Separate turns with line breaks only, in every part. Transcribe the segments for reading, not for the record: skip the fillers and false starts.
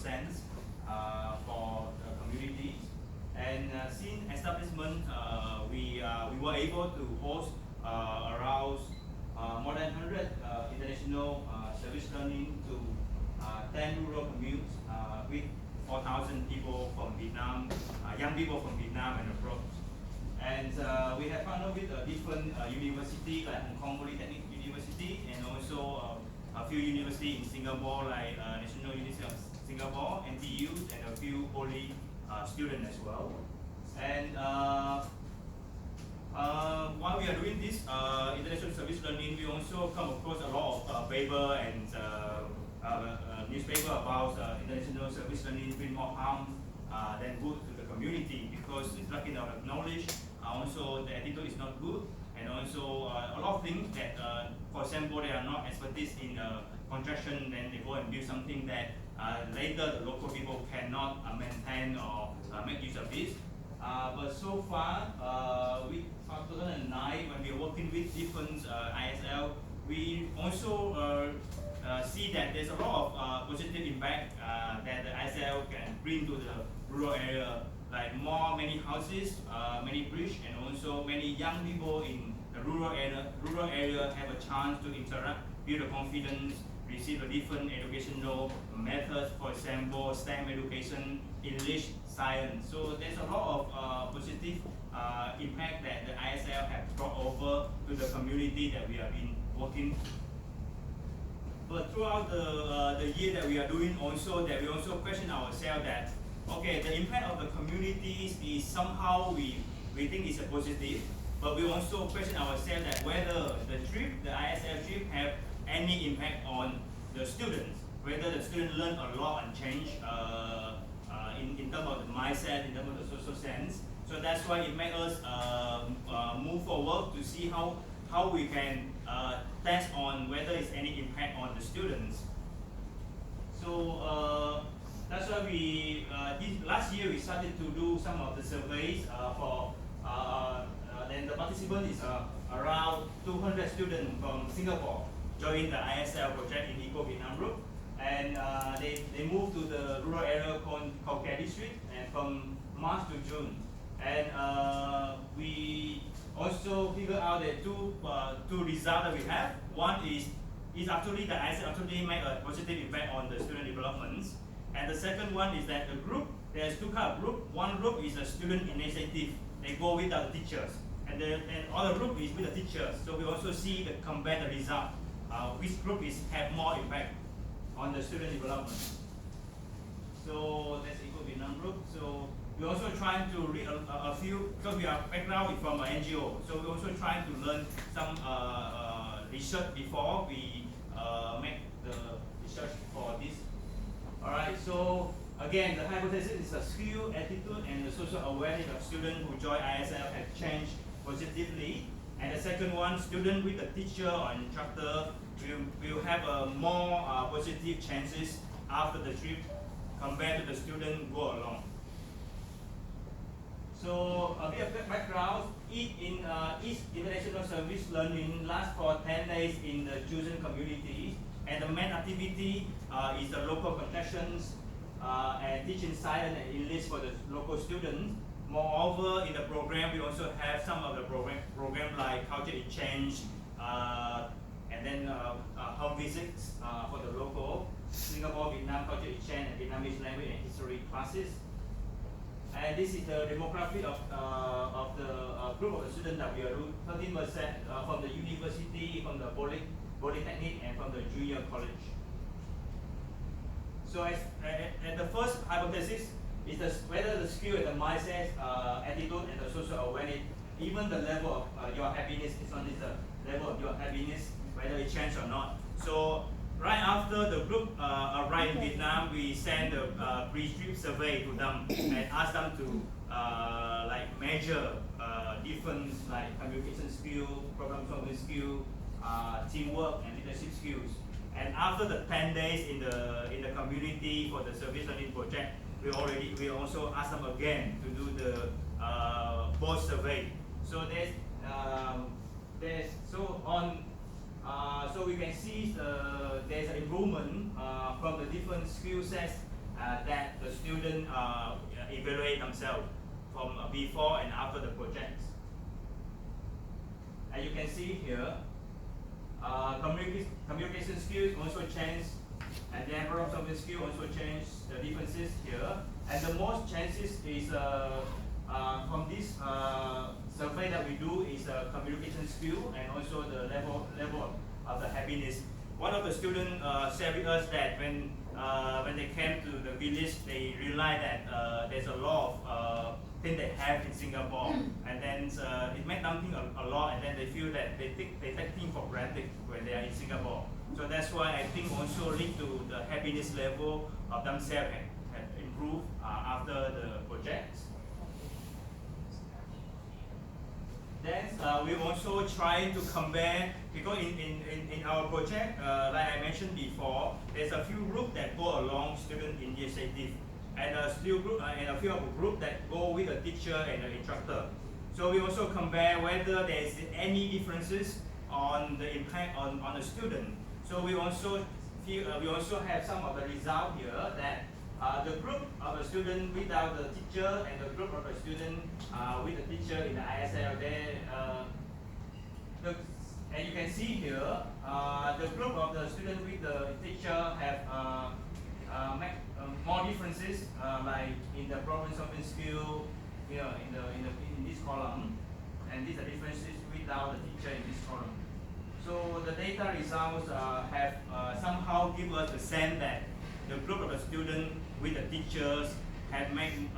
sense for the community. And since establishment, we were able to host around more than 100 international service learning to 10 rural communes with 4,000 people from Vietnam, young people from Vietnam and abroad. And we have partnered with different universities like Hong Kong Polytechnic University and also a few universities in Singapore like National University of Singapore, NTU, and a few poly students as well. And while we are doing this international service learning, we also come across a lot of paper and newspaper about international service learning bring more harm than good to the community because it's lacking of knowledge. Also, the attitude is not good, and also a lot of things that, for example, they are not expertise in construction, then they go and build something that later the local people cannot maintain or make use of this. But so far, with 2009, when we are working with different ISL, we also see that there's a lot of positive impact that the ISL can bring to the rural area, like many houses, many bridges, and also many young people in the rural area have a chance to interact, build a confidence, receive a different educational methods, for example, STEM education, English, science. So there's a lot of positive impact that the ISL have brought over to the community that we have been working. But throughout the year that we are doing also, that we also question ourselves that, okay, the impact of the communities is somehow we think is a positive, but we also question ourselves that whether the ISL trip have any impact on the students, whether the students learn a lot and change in terms of the mindset, in terms of the social sense. So that's why it made us move forward to see how we can test on whether it's any impact on the students. So that's why we last year we started to do some of the surveys for then the participant is around 200 students from Singapore joined the ISL project in Eco Vietnam Group, and they moved to the rural area called Khao District, and from March to June, and we also figure out that two results that we have. One is actually the ISL actually make a positive impact on the student developments. And the second one is that the group, there's two kind of group. One group is a student initiative. They go with the teachers. And other group is with the teachers. So we also see the compare the result. Which group have more impact on the student development. So that's Eco Vietnam Group. So we're also trying to read a few, because we are background from an NGO. So we're also trying to learn some research before we make the research for this. Alright, so again, the hypothesis is the skill, attitude, and the social awareness of students who join ISL have changed positively. And the second one, students with a teacher or instructor will have a more positive chances after the trip compared to the student go along. So a bit of background, each international service learning lasts for 10 days in the chosen communities, and the main activity is the local connections and teaching science and English for the local students. Moreover, in the program, we also have some of the program like culture exchange, and then home visits for the local Singapore Vietnam culture exchange and Vietnamese language and history classes. And this is the demographic of the group of the students that we are doing. 13% from the university, from the polytechnic, and from the junior college. So at the first hypothesis is whether the skill and the mindset, attitude, and the social awareness, even the level of your happiness is on this level of your happiness, whether it changed or not. So right after the group arrived in Vietnam, we sent a pre-trip survey to them and asked them to measure different like communication skill, problem solving skill, teamwork, and leadership skills. And after the 10 days in the community for the service learning project, we also asked them again to do the post survey. So so we can see there's an improvement from the different skill sets that the student evaluate themselves from before and after the projects. As you can see here, communication skills also change, and the problem solving skill also change. The differences here, and the most chances is from this survey that we do is communication skill and also the level of the happiness. One of the students shared with us that when they came to the village, they realized that there's a lot of things they have in Singapore, and then it meant something a lot, and then they feel that they take things for granted when they are in Singapore. So that's why I think also linked to the happiness level of themselves have improved after the projects. Then we also try to compare, because in our project, like I mentioned before, there's a few groups that go along student initiative, and a few of the group that go with a teacher and an instructor. So we also compare whether there's any differences on the impact on the student. So we also have some of the result here that the group of a student without the teacher and the group of a student with the teacher in the ISL, and you can see here, the group of the student with the teacher have more differences, like in the problem solving skill, here in this column, and these are differences without the teacher in this column. So the data results have somehow give us the sense that the group of the students with the teachers have made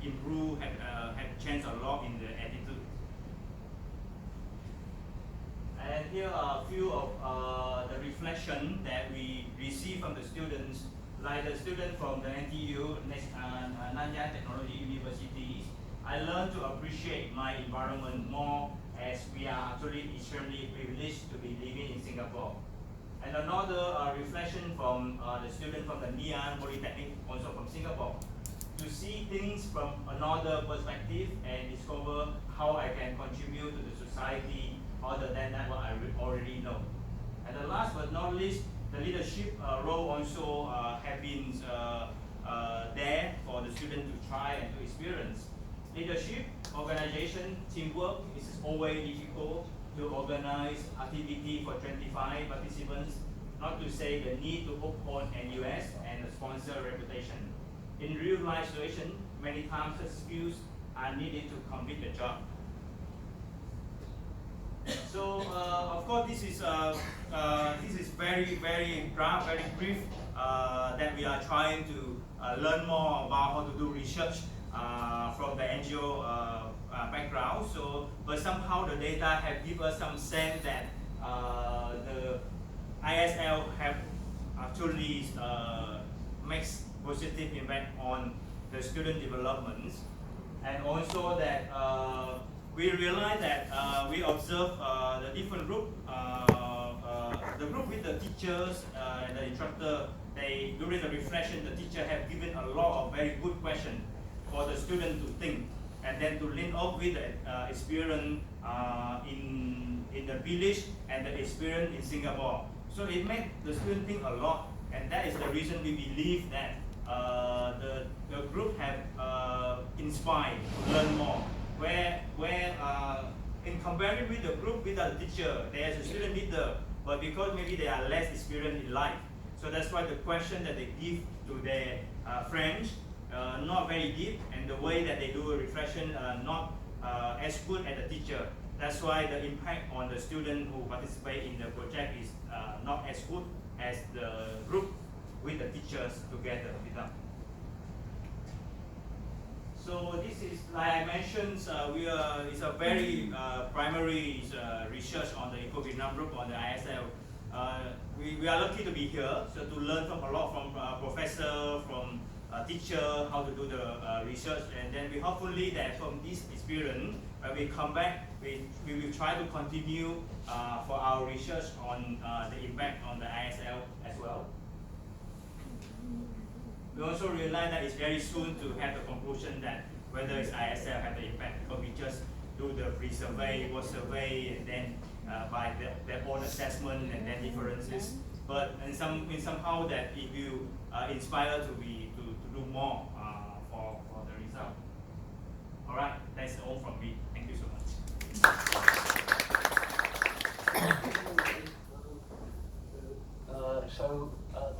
improve, have changed a lot in the attitude. And here are a few of the reflection that we receive from the students, like the student from the NTU, Nanyang Technology University. I learned to appreciate my environment more, as we are actually extremely privileged to be living in Singapore. And another reflection from the student from the Ngee Polytechnic, also from Singapore, to see things from another perspective and discover how I can contribute to the society other than that what I already know. And the last but not least, the leadership role also have been there for the student to try and to experience. Leadership, organization, teamwork is always difficult to organize activity for 25 participants, not to say the need to uphold NUS and the sponsor reputation. In real life situation, many times the skills are needed to complete the job. So of course this is very brief that we are trying to learn more about how to do research from the NGO background. So, but somehow the data have given us some sense that the ISL have actually makes positive impact on the student development, and also that we realize that we observe the different group, the group with the teachers and the instructor. They, during the reflection, the teacher have given a lot of very good questions for the student to think, and then to link up with the experience in the village and the experience in Singapore. So it made the student think a lot, and that is the reason we believe that the group have inspired to learn more. Where in comparison with the group without the teacher, there is a student leader, but because maybe they are less experienced in life, so that's why the question that they give to their friends not very deep, and the way that they do a reflection not as good as the teacher. That's why the impact on the student who participate in the project is not as good as the group with the teachers together with them. So this is, like I mentioned, it's a very primary research on the Eco-Vietnam group on the ISL. We are lucky to be here, so to learn from a lot from professor, from teacher, how to do the research, and then we hopefully that from this experience, when we come back, we will try to continue for our research on the impact on the ISL as well. We also realize that it's very soon to have the conclusion that whether it's ISL have the impact, because we just do the pre-survey, work survey, and then by their own assessment and then differences. but in somehow that it will inspire to do more for the result. All right, that's all from me. Thank you so much.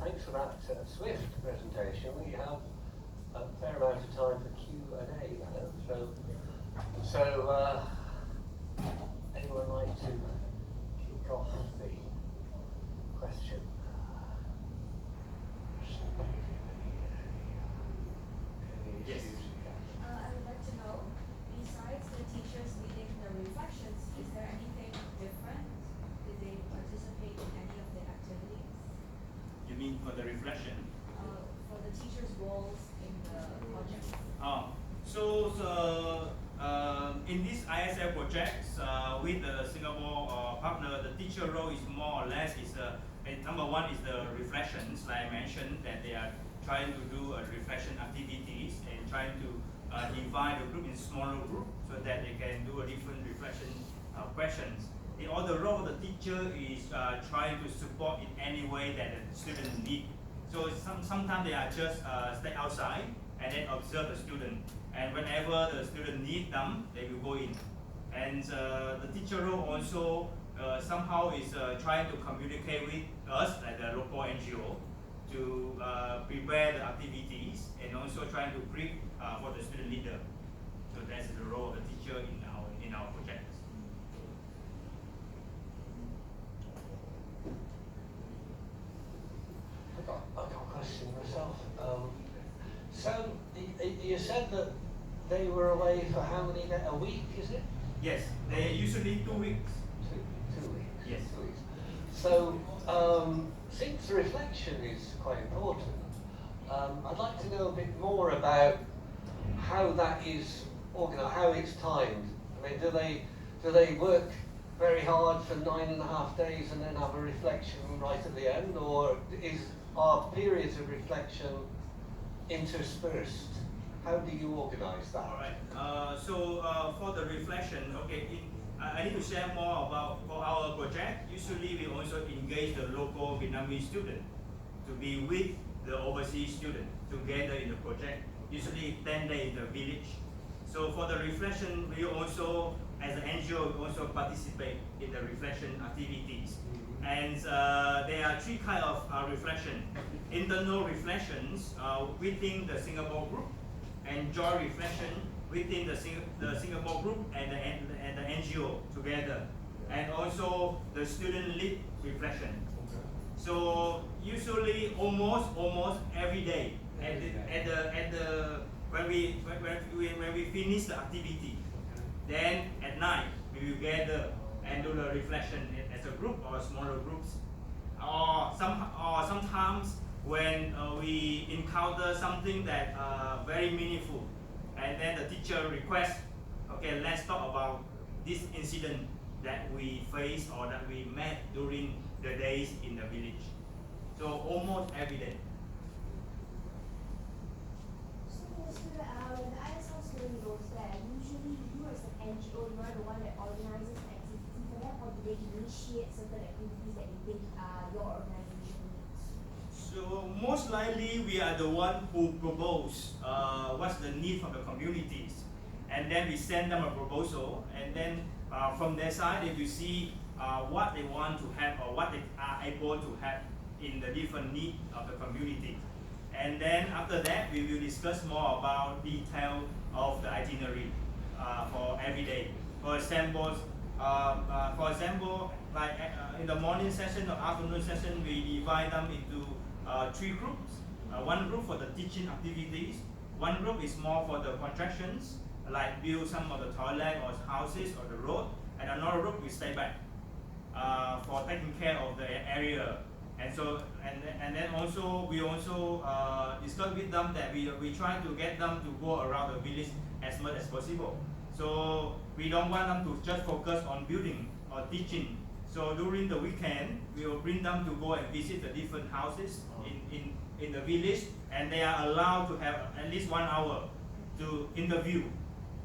Thanks for that swift presentation. We have a fair amount of time for Q&A now. So anyone like to kick off the question?
Yes.
I would like to know, besides the teachers leading the reflections, is there anything different? Did they participate in any of the activities?
You mean for the reflection?
For the teachers' roles in the project?
In this ISL projects with the Singapore partner, the teacher role is more or less number one is the reflections, like I mentioned, that they are trying to do reflection activities and trying to divide the group in smaller groups so that they can do a different reflection questions. The other role of the teacher is trying to support in any way that the students need. So sometimes they are just stay outside and then observe the student. And whenever the student need them, they will go in. And the teacher role also somehow is trying to communicate with us, like the local NGO, to prepare the activities and also trying to brief for the student leader. So that's the role of the teacher in our projects.
I've got a question myself. So you said that they were away for how many days? A week, is it?
Yes, they usually 2 weeks.
2 weeks.
Yes.
2 weeks. So since reflection is quite important, I'd like to know a bit more about how that is organised, how it's timed. I mean, do they work very hard for 9.5 days and then have a reflection right at the end, or are periods of reflection interspersed? How do you organize that?
All right. For the reflection, okay, I need to share more about for our project. Usually, we also engage the local Vietnamese student to be with the overseas student together in the project. Usually 10 days in the village. So for the reflection, we also, as an NGO, we also participate in the reflection activities. And there are 3 kinds of reflection. Internal reflections within the Singapore group, and joint reflection within the Singapore group and the NGO together, and also the student lead reflection. So usually almost every day when we finish the activity, then at night we will gather and do the reflection as a group or smaller groups, or sometimes when we encounter something that very meaningful, and then the teacher requests, okay, let's talk about this incident that we faced or that we met during the days in the village. So almost every day.
So when the ISL student goes there, usually you as an NGO, you are the one that organizes the activity for them, or do they initiate certain activities that you think your organization needs?
So most likely we are the one who propose what's the need from the communities, and then we send them a proposal, and then from their side they will see what they want to have or what they are able to have in the different needs of the community. And then after that we will discuss more about detail of the itinerary for every day. For example, like in the morning session or afternoon session, we divide them into 3 groups. One group for the teaching activities, one group is more for the constructions, like build some of the toilet or houses or the road, and another group we stay back for taking care of the area. And so, and then also we also discuss with them that we try to get them to go around the village as much as possible. So we don't want them to just focus on building or teaching. So during the weekend, we will bring them to go and visit the different houses in the village, and they are allowed to have at least 1 hour to interview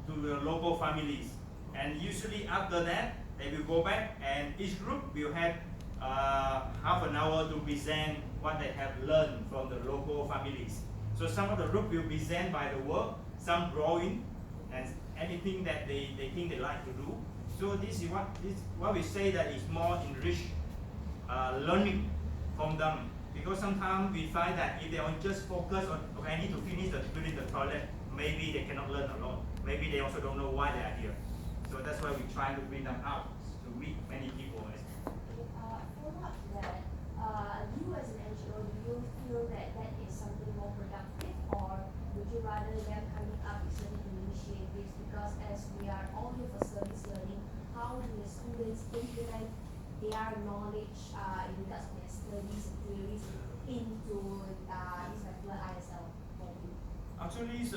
to the local families. And usually after that, they will go back, and each group will have half an hour to present what they have learned from the local families. So some of the group will present by the work, some drawing, and anything that they think they like to do. So this is what we say that is more enriched learning from them. Because sometimes we find that if they are just focus on, okay, I need to finish building the toilet, maybe they cannot learn a lot. Maybe they also don't know why they are here. So that's why we try to bring them out to meet many people.
Follow up to that, you as an NGO, do you feel that that is something more productive, or would you rather them coming up with certain initiatives? Because as we are all here for service learning, how do the students implement their knowledge in regards to their studies and theories into this particular ISL module?
Actually,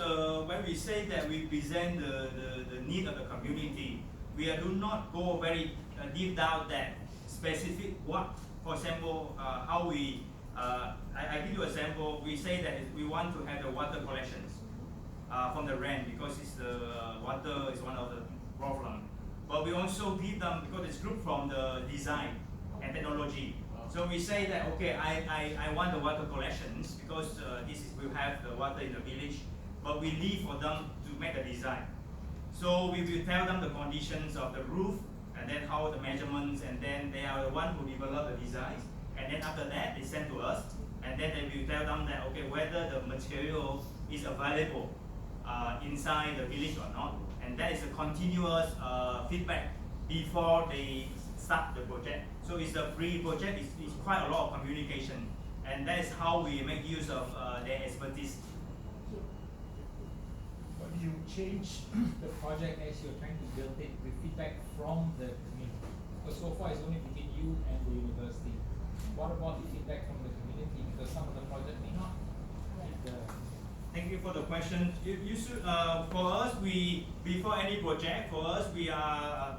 when we say that we present the need of the community, we do not go very deep down that specific what. For example, how we, I give you an example, we say that we want to have the water collections from the rain because it's water is one of the problem. But we also give them, because it's group from the design and technology. So we say that, okay, I want the water collections because we'll have the water in the village, but we leave for them to make the design. So we will tell them the conditions of the roof, and then how the measurements, and then they are the one who develop the designs. And then after that, they send to us, and then they will tell them that, okay, whether the material is available inside the village or not. And that is a continuous feedback before they start the project. So it's a free project, it's quite a lot of communication. And that is how we make use of their expertise.
But you change the project as you're trying to build it with feedback from the community? Because so far it's only between you and the university. What about the feedback from the community? Because some of the project may not meet the...
Thank you for the question. You should, for us, before any project, for us, we are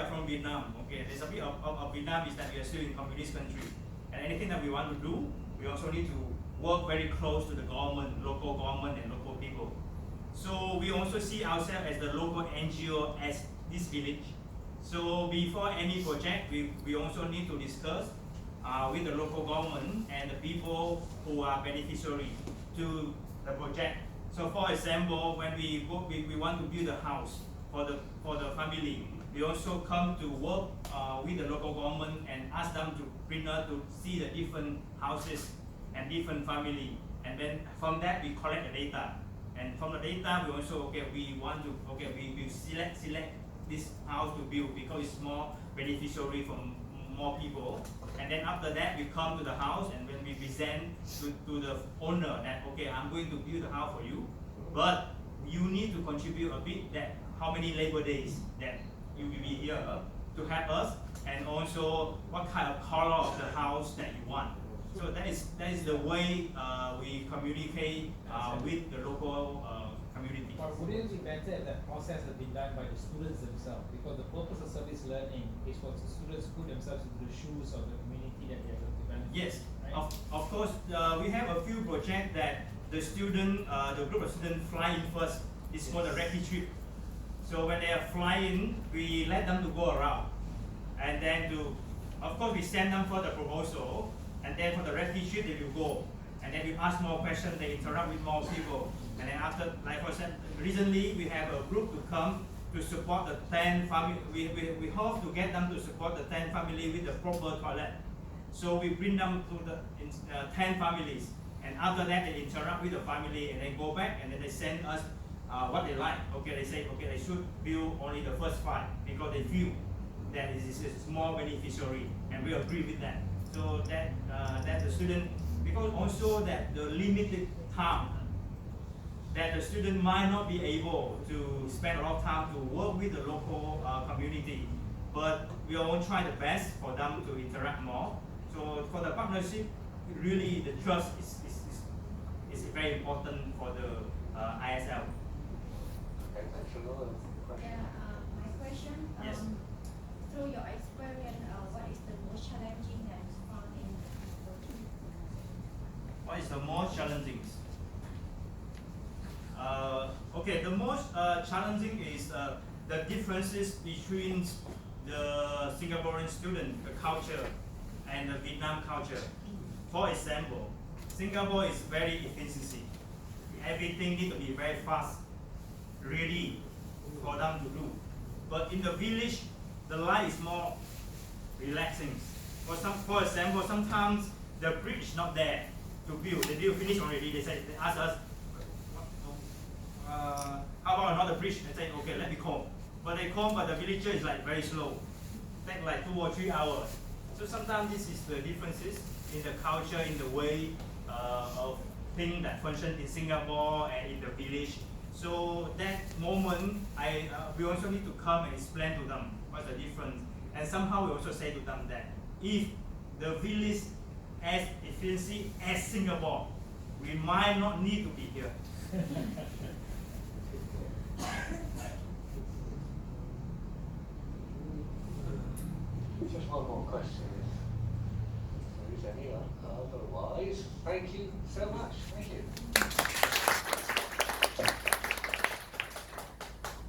from Vietnam. Okay, there's a bit of Vietnam is that we are still in communist country. And anything that we want to do, we also need to work very close to the government, local government and local people. So we also see ourselves as the local NGO as this village. So before any project, we also need to discuss with the local government and the people who are beneficiary to the project. So for example, when we want to build a house for the family, we also come to work with the local government and ask them to bring us to see the different houses and different family. And then from that, we collect the data. And from the data, we also, we select this house to build because it's more beneficiary for more people. And then after that, we come to the house and when we present to the owner that, I'm going to build a house for you, but you need to contribute a bit that how many labor days that you will be here to help us, and also what kind of color of the house that you want. So that is the way we communicate with the local community.
But wouldn't it be better if that process had been done by the students themselves? Because the purpose of service learning is for the students put themselves into the shoes of the community that they are going to benefit.
Yes,
right?
of course, we have a few projects that the group of students fly in first. It's called the recce trip. So when they are flying, we let them to go around. And then of course, we send them for the proposal. And then for the recce trip, they will go. And then we ask more questions, they interact with more people. And then after, like for example, recently we have a group to come to support the 10 family. We hope to get them to support the 10 family with the proper toilet. So we bring them to the 10 families. And after that, they interact with the family and they go back and then they send us what they like. They say, they should build only the first 5 because they feel that it is more beneficiary, and we agree with that. So that the student, because also that the limited time that the student might not be able to spend a lot of time to work with the local community, but we all try the best for them to interact more. So for the partnership, really the trust is very important for the ISL.
Okay, thanks for another question.
My question,
Yes.
through your experience, what is the most challenging that you found in working?
What is the most challenging? The most challenging is the differences between the Singaporean student, the culture, and the Vietnam culture. For example, Singapore is very efficiency. Everything need to be very fast, ready for them to do. But in the village, the life is more relaxing. For example, sometimes the bridge is not there to build. The build finished already. They ask us, how about another bridge? They say, okay, let me call. But they call, but the villager is like very slow. Take like 2 or 3 hours. So sometimes this is the differences in the culture, in the way of things that function in Singapore and in the village. So that moment, we also need to come and explain to them what's the difference. And somehow we also say to them that if the village has efficiency as Singapore, we might not need to be here.
Just one more question, if there is any. Otherwise, thank you so much. Thank you.